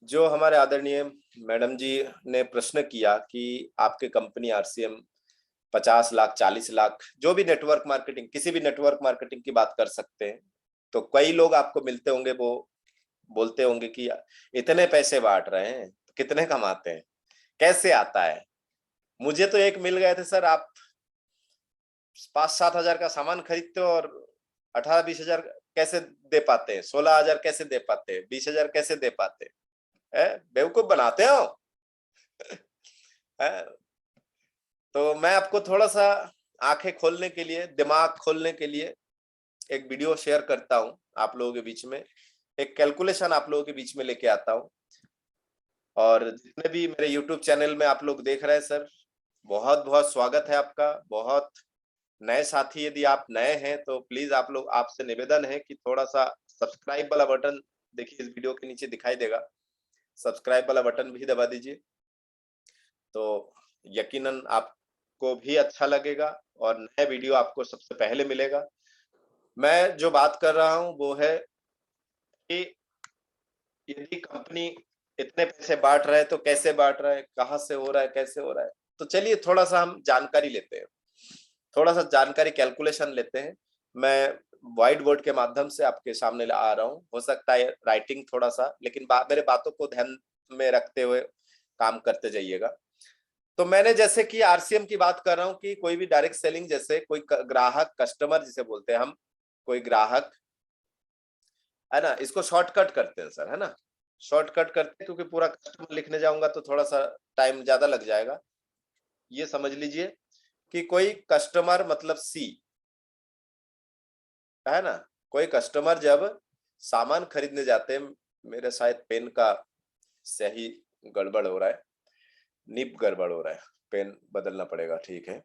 जो हमारे आदरणीय मैडम जी ने प्रश्न किया कि आपके कंपनी आरसीएम 50 लाख 40 लाख जो भी नेटवर्क मार्केटिंग किसी भी नेटवर्क मार्केटिंग की बात कर सकते हैं। तो कई लोग आपको मिलते होंगे, वो बोलते होंगे कि इतने पैसे बांट रहे हैं, कितने कमाते हैं, कैसे आता है। मुझे तो एक मिल गए थे सर, आप 5-7 हजार का सामान खरीदते हो और 18-20 हजार कैसे दे पाते हैं, 16 हजार कैसे दे पाते हैं, 20 हजार कैसे दे पाते हैं, बेवकूफ बनाते हो। तो मैं आपको थोड़ा सा आंखें खोलने के लिए, दिमाग खोलने के लिए एक वीडियो शेयर करता हूं आप लोगों के बीच में, एक कैलकुलेशन आप लोगों के बीच में लेके आता हूं। और जितने भी मेरे यूट्यूब चैनल में आप लोग देख रहे हैं सर, बहुत बहुत स्वागत है आपका। बहुत नए साथी यदि आप नए हैं तो प्लीज आप लोग, आपसे निवेदन है कि थोड़ा सा सब्सक्राइब वाला बटन, देखिए इस वीडियो के नीचे दिखाई देगा, सब्सक्राइब वाला बटन भी दबा दीजिए। तो यकीनन आपको भी अच्छा लगेगा और नया वीडियो आपको सबसे पहले मिलेगा। मैं जो बात कर रहा हूं वो है कि यदि कंपनी इतने पैसे बांट रहा है तो कैसे बांट रहा है, कहां से हो रहा है, कैसे हो रहा है। तो चलिए थोड़ा सा हम जानकारी लेते हैं, थोड़ा सा जानकारी कैलकुलेशन लेते हैं। मैं व्हाइट बोर्ड के माध्यम से आपके सामने आ रहा हूँ, हो सकता है राइटिंग थोड़ा सा, लेकिन मेरे बातों को ध्यान में रखते हुए काम करते जाइएगा। तो मैंने जैसे कि आरसीएम की बात कर रहा हूँ कि कोई भी डायरेक्ट सेलिंग, जैसे कोई ग्राहक, कस्टमर जिसे बोलते हैं हम, कोई ग्राहक है ना, इसको शॉर्टकट करते हैं सर, है ना, शॉर्टकट करते हैं, क्योंकि पूरा कस्टमर लिखने जाऊंगा तो थोड़ा सा टाइम ज्यादा लग जाएगा। ये समझ लीजिए कि कोई कस्टमर मतलब सी, है ना, कोई कस्टमर जब सामान खरीदने जाते हैं, मेरे शायद पेन का सही गड़बड़ हो रहा है, निब गड़बड़ हो रहा है, पेन बदलना पड़ेगा, ठीक है।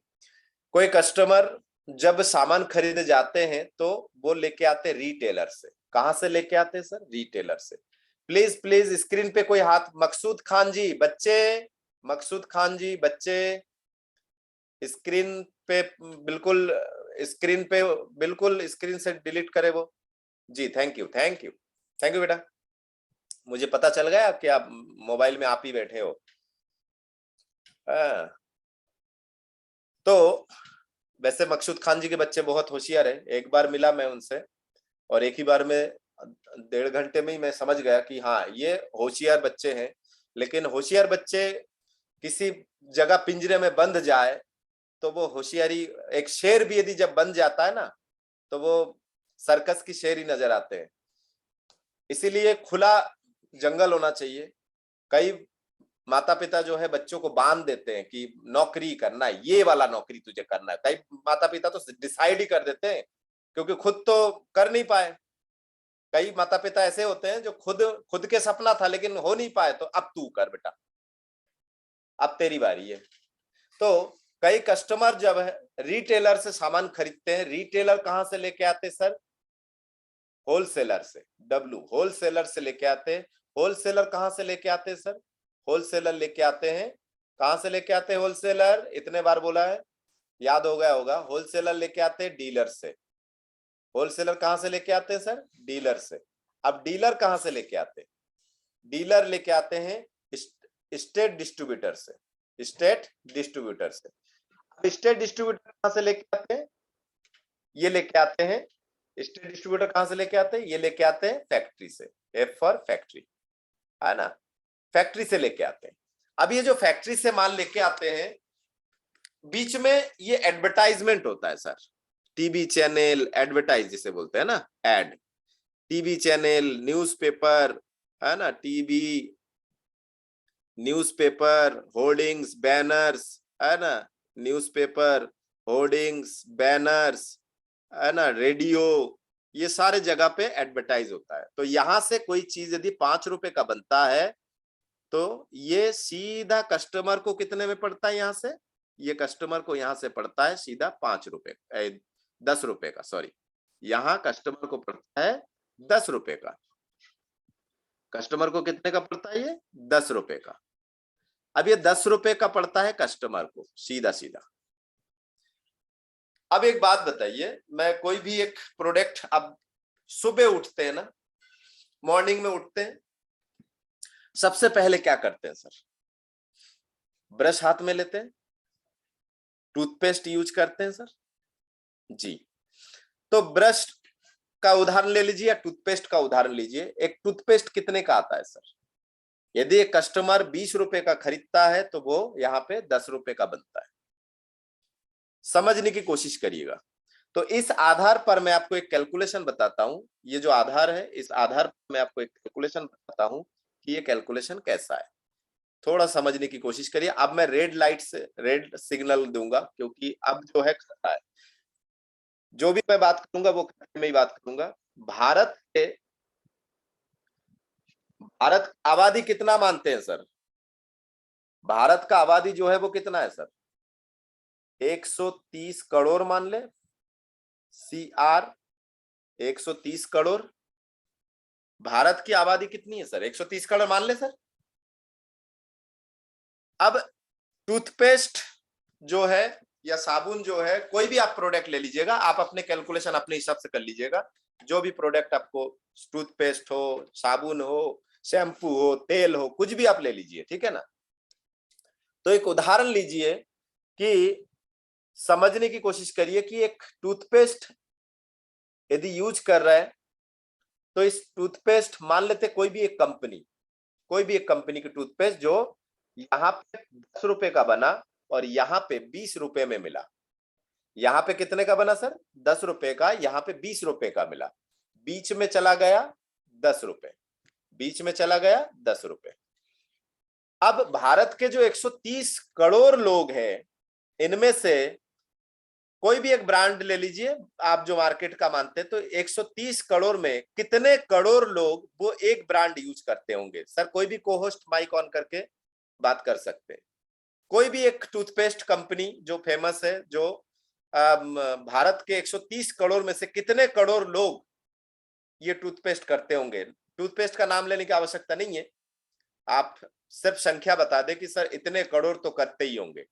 कोई कस्टमर जब सामान खरीदने जाते हैं तो वो लेके आते रिटेलर से। कहां से लेके आते हैं सर? रिटेलर से। प्लीज प्लीज स्क्रीन पे कोई हाथ, मकसूद खान जी बच्चे, मकसूद खान जी बच्चे, स्क्रीन पे बिल्कुल, स्क्रीन पे बिल्कुल स्क्रीन से डिलीट करे वो। जी thank you, thank you, thank you बेटा। मुझे पता चल गया कि आप मोबाइल में आप ही बैठे हो। तो वैसे मकसूद खान जी के बच्चे बहुत होशियार है। एक बार मिला मैं उनसे और एक ही बार में 1.5 घंटे में ही मैं समझ गया कि हाँ ये होशियार बच्चे हैं। लेकिन होशियार बच्चे किसी जगह पिंजरे में बंद जाए तो वो होशियारी, एक शेर भी यदि जब बन जाता है ना तो वो सर्कस की शेर ही नजर आते हैं। इसीलिए खुला जंगल होना चाहिए। कई माता पिता जो है बच्चों को बांध देते हैं कि नौकरी करना है, ये वाला नौकरी तुझे करना है। कई माता पिता तो डिसाइड ही कर देते हैं, क्योंकि खुद तो कर नहीं पाए। कई माता पिता ऐसे होते हैं जो खुद खुद के सपना था लेकिन हो नहीं पाए, तो अब तू कर बेटा, अब तेरी बारी है। तो कई कस्टमर जब है रिटेलर से सामान खरीदते हैं, रिटेलर कहां से लेके आते सर? होलसेलर से। डब्लू होलसेलर से लेके आते हैं। होलसेलर कहां से लेके आते हैं सर? होलसेलर लेके आते हैं, कहां से लेके आते हैं होलसेलर? इतने बार बोला है, याद हो गया होगा। होलसेलर लेके आते हैं डीलर से। होलसेलर कहां से लेके आते हैं सर? डीलर से। अब डीलर कहां से लेके आते हैं? डीलर लेके आते हैं स्टेट डिस्ट्रीब्यूटर से। स्टेट डिस्ट्रीब्यूटर से। अब स्टेट डिस्ट्रीब्यूटर कहां से लेके आते हैं? ये लेके आते हैं, स्टेट डिस्ट्रीब्यूटर कहां से लेके आते हैं? ये लेके आते हैं फैक्ट्री से। एफ फॉर फैक्ट्री, है ना, फैक्ट्री से लेके आते हैं। अब ये जो फैक्ट्री से माल लेके आते हैं, बीच में ये एडवर्टाइजमेंट होता है सर। टीवी चैनल एडवर्टाइज जिसे बोलते हैं ना, एड। टीवी चैनल, न्यूज़पेपर, है ना, टीवी, न्यूज़पेपर, होर्डिंग्स, बैनर्स, है ना, न्यूज़पेपर, होर्डिंग्स, बैनर्स, है ना, रेडियो, ये सारे जगह पे एडवर्टाइज होता है। तो यहां से कोई चीज यदि 5 रुपए का बनता है तो ये सीधा कस्टमर को कितने में पड़ता है? यहां से ये कस्टमर को यहां से पड़ता है सीधा 5 रुपए, 10 रुपए का, सॉरी, यहाँ कस्टमर को पड़ता है 10 रुपए का। कस्टमर को कितने का पड़ता है? ये 10 रुपए का। अब ये 10 रुपए का पड़ता है कस्टमर को सीधा सीधा। अब एक बात बताइए, मैं कोई भी एक प्रोडक्ट, अब सुबह उठते हैं ना, मॉर्निंग में उठते हैं, सबसे पहले क्या करते हैं सर? ब्रश हाथ में लेते हैं, टूथपेस्ट यूज करते हैं सर जी। तो ब्रश का उदाहरण ले लीजिए या टूथपेस्ट का उदाहरण लीजिए। एक टूथपेस्ट कितने का आता है सर? यदि एक कस्टमर 20 रुपए का खरीदता है तो वो यहाँ पे 10 रुपए का बनता है। समझने की कोशिश करिएगा। तो इस आधार पर मैं आपको एक कैलकुलेशन बताता हूं। ये जो आधार है, इस आधार पर मैं आपको एक कैलकुलेशन बताता हूं कि ये कैलकुलेशन कैसा है। थोड़ा समझने की कोशिश करिए। अब मैं रेड लाइट से रेड सिग्नल दूंगा, क्योंकि अब जो है खतरा है। जो भी मैं बात करूंगा वो खतरे में ही बात करूंगा। भारत आबादी कितना मानते हैं सर? भारत का आबादी जो है वो कितना है सर? 130 करोड़ मान ले। CR 130 करोड़। भारत की आबादी कितनी है सर? 130 करोड़ मान ले सर। अब टूथपेस्ट जो है या साबुन जो है, कोई भी आप प्रोडक्ट ले लीजिएगा, आप अपने कैलकुलेशन अपने हिसाब से कर लीजिएगा। जो भी प्रोडक्ट आपको, टूथपेस्ट हो, साबुन हो, शैम्पू हो, तेल हो, कुछ भी आप ले लीजिए, ठीक है ना। तो एक उदाहरण लीजिए कि समझने की कोशिश करिए कि एक टूथपेस्ट यदि यूज कर रहा है तो इस टूथपेस्ट, मान लेते कोई भी एक कंपनी की टूथपेस्ट जो यहाँ पे 10 रुपए का बना और यहाँ पे 20 रुपए में मिला। यहाँ पे कितने का बना सर? 10 रुपए का, यहाँ पे 20 रुपए का मिला। बीच में चला गया 10 रुपए, बीच में चला गया 10 रुपए। अब भारत के जो 130 करोड़ लोग हैं, इनमें से कोई भी एक ब्रांड ले लीजिए आप जो मार्केट का मानते हैं, तो 130 करोड़ में कितने करोड़ लोग वो एक ब्रांड यूज करते होंगे सर? कोई भी को-होस्ट माइक ऑन करके बात कर सकते हैं। कोई भी एक टूथपेस्ट कंपनी जो फेमस है, जो भारत के 130 करोड़ में से कितने करोड़ लोग ये टूथपेस्ट करते होंगे? टूथपेस्ट का नाम लेने की आवश्यकता नहीं है, आप सिर्फ संख्या बता दे कि सर इतने करोड़ तो करते ही होंगे।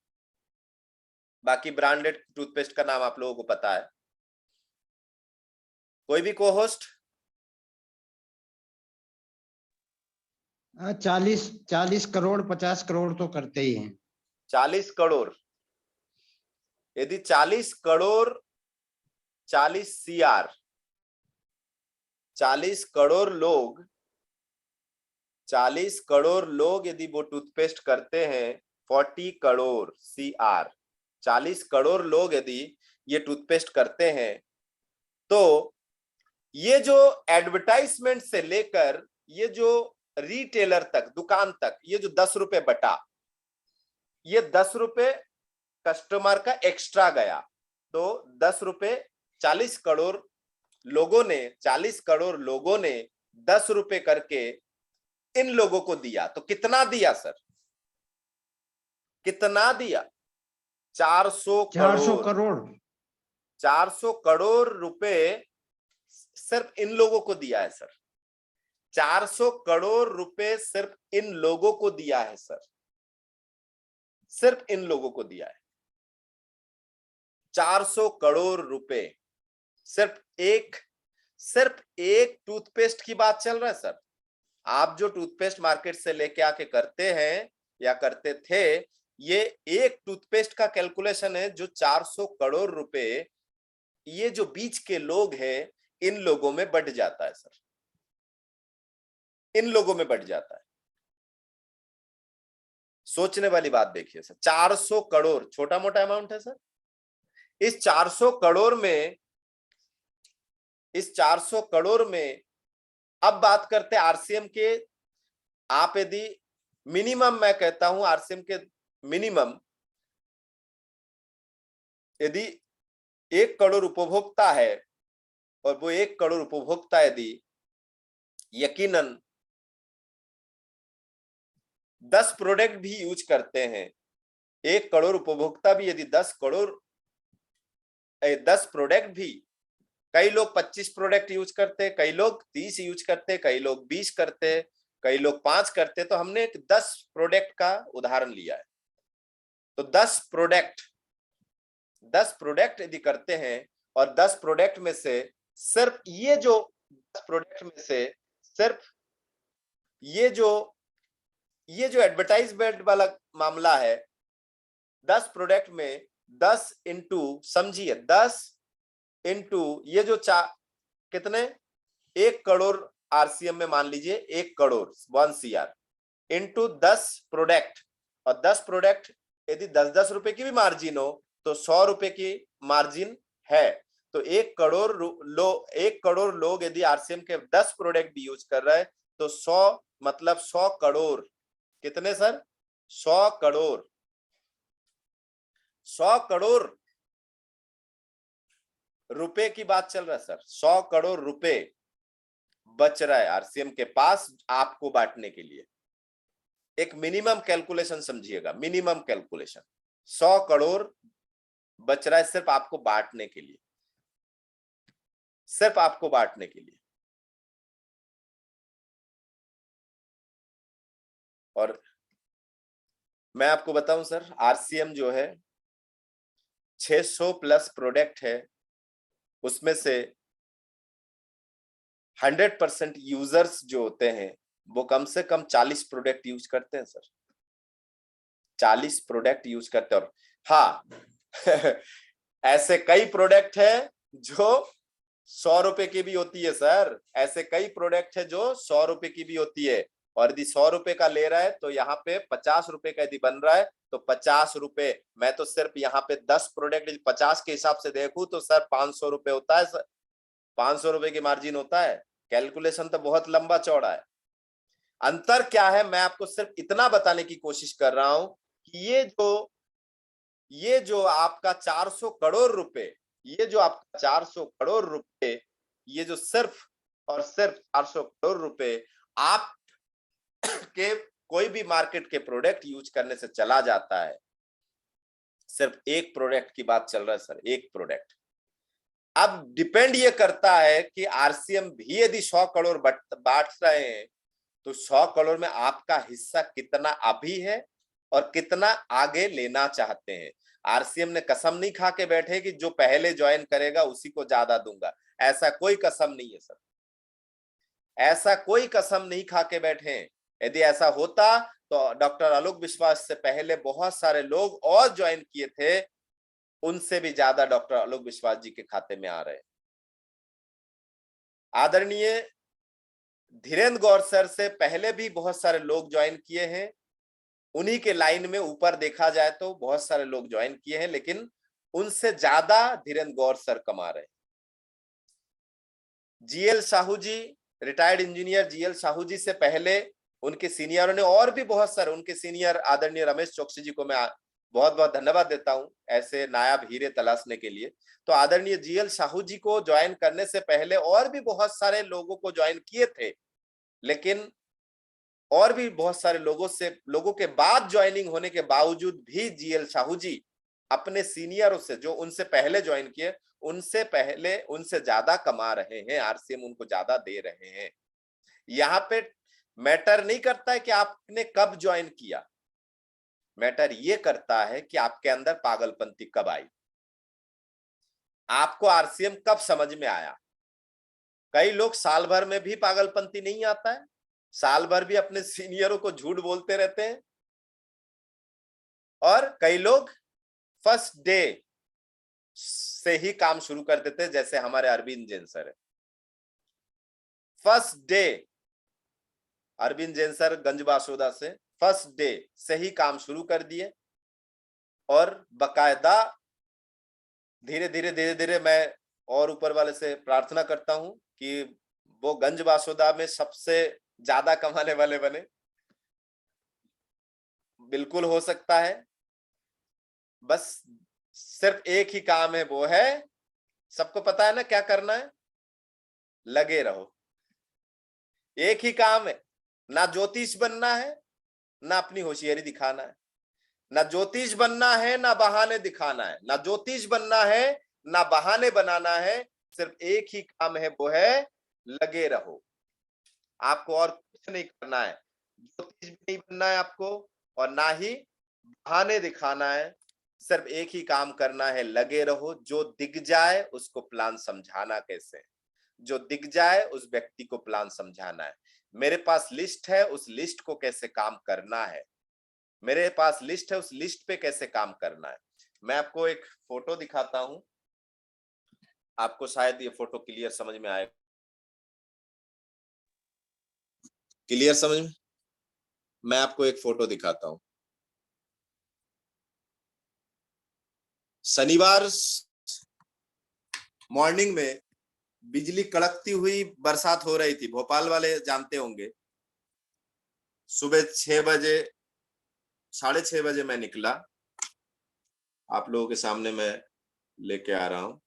बाकी ब्रांडेड टूथपेस्ट का नाम आप लोगों को पता है। कोई भी को होस्ट? 40 करोड़ 50 करोड़ तो करते ही हैं। 40 करोड़। यदि 40 करोड़ 40 CR 40 करोड़ लोग 40 करोड़ लोग यदि वो टूथपेस्ट करते हैं, 40 करोड़ CR 40 करोड़ लोग यदि ये टूथपेस्ट करते हैं, तो ये जो एडवर्टाइजमेंट से लेकर ये जो रिटेलर तक, दुकान तक, ये जो 10 रुपए बटा, ये 10 रुपए कस्टमर का एक्स्ट्रा गया। तो 10 रुपए 40 करोड़ लोगों ने 10 रुपए करके इन लोगों को दिया। तो कितना दिया सर? कितना दिया? 400 करोड़। 400 करोड़ रुपए सिर्फ इन लोगों को दिया है सर। 400 करोड़ रुपए सिर्फ इन लोगों को दिया है सर। सिर्फ इन लोगों को दिया है 400 करोड़ रुपए। सिर्फ एक टूथपेस्ट की बात चल रहा है सर। आप जो टूथपेस्ट मार्केट से लेके आके करते हैं या करते थे, ये एक टूथपेस्ट का कैलकुलेशन है जो 400 करोड़ रुपए ये जो बीच के लोग हैं, इन लोगों में बढ़ जाता है सर। इन लोगों में बढ़ जाता है। सोचने वाली बात देखिए सर, 400 करोड़ छोटा मोटा अमाउंट है सर। इस 400 करोड़ में अब बात करते हैं आरसीएम के। आप यदि मिनिमम, मैं कहता हूं आरसीएम के मिनिमम, यदि 1 करोड़ उपभोक्ता है और वो 1 करोड़ उपभोक्ता यदि यकीनन 10 प्रोडक्ट भी यूज करते हैं, 1 करोड़ उपभोक्ता भी यदि 10 प्रोडक्ट भी, कई लोग 25 प्रोडक्ट यूज करते, कई लोग 30 यूज करते, कई लोग 20 करते, कई लोग 5 करते, तो हमने एक 10 प्रोडक्ट का उदाहरण लिया है। तो 10 प्रोडक्ट यदि करते हैं और 10 प्रोडक्ट में से सिर्फ ये जो 10 प्रोडक्ट में से सिर्फ ये जो ये जो एडवर्टाइजमेंट वाला मामला है, 10 प्रोडक्ट में 10 इंटू, समझिए 10 इंटू ये जो कितने 1 करोड़ आरसीएम में, मान लीजिए 1 करोड़ 1 सीआर इंटू 10 प्रोडक्ट, और 10 प्रोडक्ट यदि 10-10 रुपए की भी मार्जिन हो तो 100 रुपए की मार्जिन है। तो 1 करोड़ लोग यदि आरसीएम के 10 प्रोडक्ट भी यूज कर रहे हैं तो 100 मतलब 100 करोड़, कितने सर? 100 करोड़, 100 करोड़ रुपए की बात चल रहा है सर। 100 करोड़ रुपए बच रहा है आरसीएम के पास आपको बांटने के लिए। एक मिनिमम कैलकुलेशन समझिएगा, मिनिमम कैलकुलेशन, 100 करोड़ बच रहा है सिर्फ आपको बांटने के लिए, सिर्फ आपको बांटने के लिए। और मैं आपको बताऊं सर, आरसीएम जो है 600 प्लस प्रोडक्ट है, उसमें से 100% यूजर्स जो होते हैं वो कम से कम 40 प्रोडक्ट यूज करते हैं सर, 40 प्रोडक्ट यूज करते हैं। और हाँ ऐसे कई प्रोडक्ट है जो 100 रुपए की भी होती है सर, ऐसे कई प्रोडक्ट है जो 100 रुपए की भी होती है। और यदि 100 रुपए का ले रहा है तो यहाँ पे 50 रुपए का यदि बन रहा है तो 50 रुपए, मैं तो सिर्फ यहाँ पे 10 प्रोडक्ट 50 के हिसाब से देखूं तो सर 500 रुपए होता है सर, 500 रुपए की मार्जिन होता है। कैलकुलेशन तो बहुत लंबा चौड़ा है। अंतर क्या है, मैं आपको सिर्फ इतना बताने की कोशिश कर रहा हूं कि ये जो आपका 400 करोड़ रुपए, ये जो आपका 400 करोड़ रुपए, ये जो सिर्फ और सिर्फ 400 करोड़ रुपए आप के कोई भी मार्केट के प्रोडक्ट यूज करने से चला जाता है। सिर्फ एक प्रोडक्ट की बात चल रहा है सर, एक प्रोडक्ट। अब डिपेंड ये करता है कि आरसीएम भी यदि 100 करोड़ बांट रहे हैं तो 100 करोड़ में आपका हिस्सा कितना अभी है और कितना आगे लेना चाहते हैं। आरसीएम ने कसम नहीं खा के बैठे कि जो पहले ज्वाइन करेगा उसी को ज्यादा दूंगा, ऐसा कोई कसम नहीं है सर, ऐसा कोई कसम नहीं खा के बैठे। यदि ऐसा होता तो डॉक्टर आलोक विश्वास से पहले बहुत सारे लोग और ज्वाइन किए थे, उनसे भी ज्यादा डॉक्टर आलोक विश्वास जी के खाते में आ रहे हैं। आदरणीय धीरेन्द्र गौर सर से पहले भी बहुत सारे लोग ज्वाइन किए हैं, उन्हीं के लाइन में ऊपर देखा जाए तो बहुत सारे लोग ज्वाइन किए हैं, लेकिन उनसे ज्यादा धीरेन्द्र गौर सर कमा रहे हैं। जीएल साहू जी, रिटायर्ड इंजीनियर जीएल साहू जी से पहले उनके सीनियरों ने, और भी बहुत सारे उनके सीनियर, आदरणीय रमेश चौकसी जी को मैं बहुत बहुत धन्यवाद देता हूं ऐसे नायाब हीरे तलाशने के लिए। तो आदरणीय जीएल साहू जी को ज्वाइन करने से पहले और भी बहुत सारे लोगों को ज्वाइन किए थे, लेकिन और भी बहुत सारे लोगों के बाद ज्वाइनिंग होने के बावजूद भी जीएल साहू जी अपने सीनियरों से, जो उनसे पहले ज्वाइन किए, उनसे पहले उनसे ज्यादा कमा रहे हैं, आरसीएम उनको ज्यादा दे रहे हैं। यहाँ पे मैटर नहीं करता है कि आपने कब ज्वाइन किया, मैटर ये करता है कि आपके अंदर पागलपंती कब आई, आपको आरसीएम कब समझ में आया। कई लोग साल भर में भी पागलपंती नहीं आता है, साल भर भी अपने सीनियरों को झूठ बोलते रहते हैं, और कई लोग फर्स्ट डे से ही काम शुरू कर देते हैं, जैसे हमारे अरविंद जैन सर है। First day Arvind Jain sir Ganjbasoda से फर्स्ट डे से ही काम शुरू कर दिए, और बकायदा धीरे धीरे मैं और ऊपर वाले से प्रार्थना करता हूं कि वो गंजबासोदा में सबसे ज्यादा कमाने वाले बने। बिल्कुल हो सकता है, बस सिर्फ एक ही काम है, वो है, सबको पता है ना क्या करना है, लगे रहो। एक ही काम है, ना ज्योतिष बनना है ना अपनी होशियारी दिखाना है, ना ज्योतिष बनना है ना बहाने दिखाना है, ना ज्योतिष बनना है ना बहाने बनाना है, सिर्फ एक ही काम है, वो है लगे रहो। आपको और कुछ नहीं करना है, ज्योतिष भी नहीं बनना है आपको और ना ही बहाने दिखाना है, सिर्फ एक ही काम करना है, लगे रहो। जो दिख जाए उसको प्लान समझाना कैसे, जो दिख जाए उस व्यक्ति को प्लान समझाना है। मेरे पास लिस्ट है, उस लिस्ट को कैसे काम करना है, मेरे पास लिस्ट है, उस लिस्ट पे कैसे काम करना है। मैं आपको एक फोटो दिखाता हूं, आपको शायद ये फोटो क्लियर समझ में आए। क्लियर समझ में? मैं आपको एक फोटो दिखाता हूं। शनिवार मॉर्निंग में बिजली कड़कती हुई बरसात हो रही थी, भोपाल वाले जानते होंगे। सुबह 6 बजे, 6:30 बजे मैं निकला, आप लोगों के सामने मैं लेके आ रहा हूं।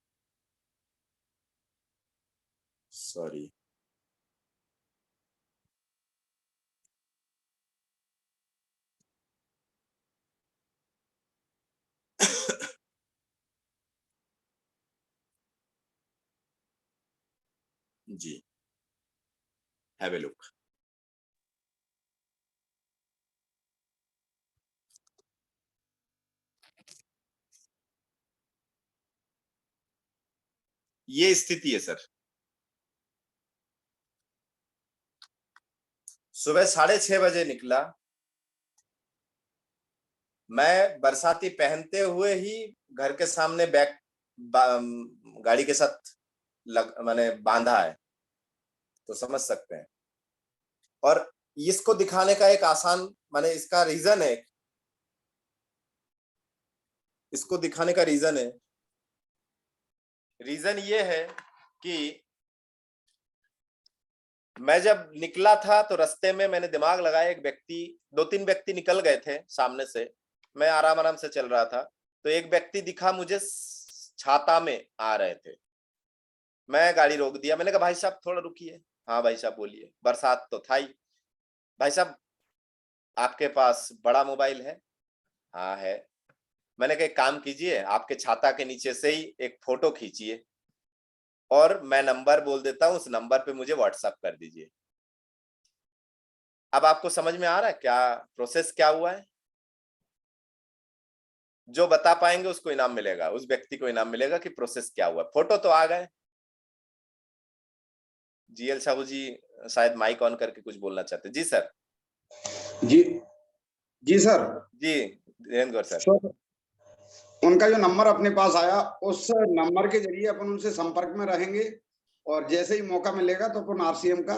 सॉरी, जी, हैव ए लुक। ये स्थिति है सर। सुबह 6:30 बजे निकला, मैं बरसाती पहनते हुए ही घर के सामने बैग गाड़ी के साथ मैंने बांधा है, तो समझ सकते हैं। और इसको दिखाने का एक आसान, माने इसका रीजन है, इसको दिखाने का रीजन है, रीजन ये है कि मैं जब निकला था तो रास्ते में मैंने दिमाग लगाया, एक व्यक्ति, 2-3 व्यक्ति निकल गए थे सामने से, मैं आराम आराम से चल रहा था, तो एक व्यक्ति दिखा मुझे छाता में आ रहे थे। मैं गाड़ी रोक दिया, मैंने कहा भाई साहब थोड़ा रुकिए। हाँ भाई साहब बोलिए। बरसात तो था ही। भाई साहब आपके पास बड़ा मोबाइल है? हाँ है। मैंने कहा एक काम कीजिए, आपके छाता के नीचे से ही एक फोटो खींचिए और मैं नंबर बोल देता हूं, उस नंबर पे मुझे व्हाट्सएप कर दीजिए। अब आपको समझ में आ रहा है क्या प्रोसेस क्या हुआ है? जो बता पाएंगे उसको इनाम मिलेगा, उस व्यक्ति को इनाम मिलेगा कि प्रोसेस क्या हुआ। फोटो तो आ गए। जीएल साहू जी शायद माइक ऑन करके कुछ बोलना चाहते। जी सर। जी जी सर। जी धीरेन्द्र गौर सर। सर, उनका जो नंबर अपने पास आया, उस नंबर के जरिए अपन उनसे संपर्क में रहेंगे और जैसे ही मौका मिलेगा तो अपन आरसीएम का।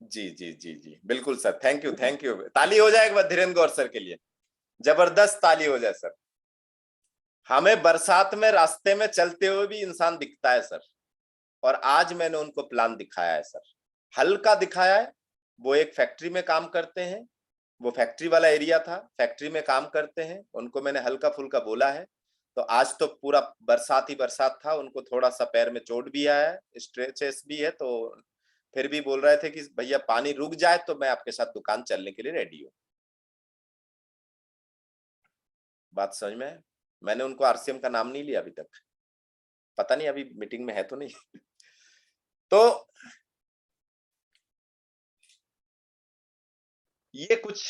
जी जी जी जी बिल्कुल sir, thank you thank you. ताली हो जाए एक बार धीरेन्द्र गौर सर के लिए, जबरदस्त ताली हो जाए सर। हमें बरसात में रास्ते में चलते हुए भी इंसान दिखता है सर, और आज मैंने उनको प्लान दिखाया है सर, हल्का दिखाया है। वो एक फैक्ट्री में काम करते हैं, वो फैक्ट्री वाला एरिया था, फैक्ट्री में काम करते हैं, उनको मैंने हल्का फुल्का बोला है। तो आज तो पूरा बरसात ही बरसात था, उनको थोड़ा सा पैर में चोट भी आया है, स्ट्रेचेस भी है, तो फिर भी बोल रहे थे कि भैया पानी रुक जाए तो मैं आपके साथ दुकान चलने के लिए रेडी हूँ। बात समझ में है? मैंने उनको आरसीएम का नाम नहीं लिया अभी तक, पता नहीं अभी मीटिंग में है तो नहीं। तो ये कुछ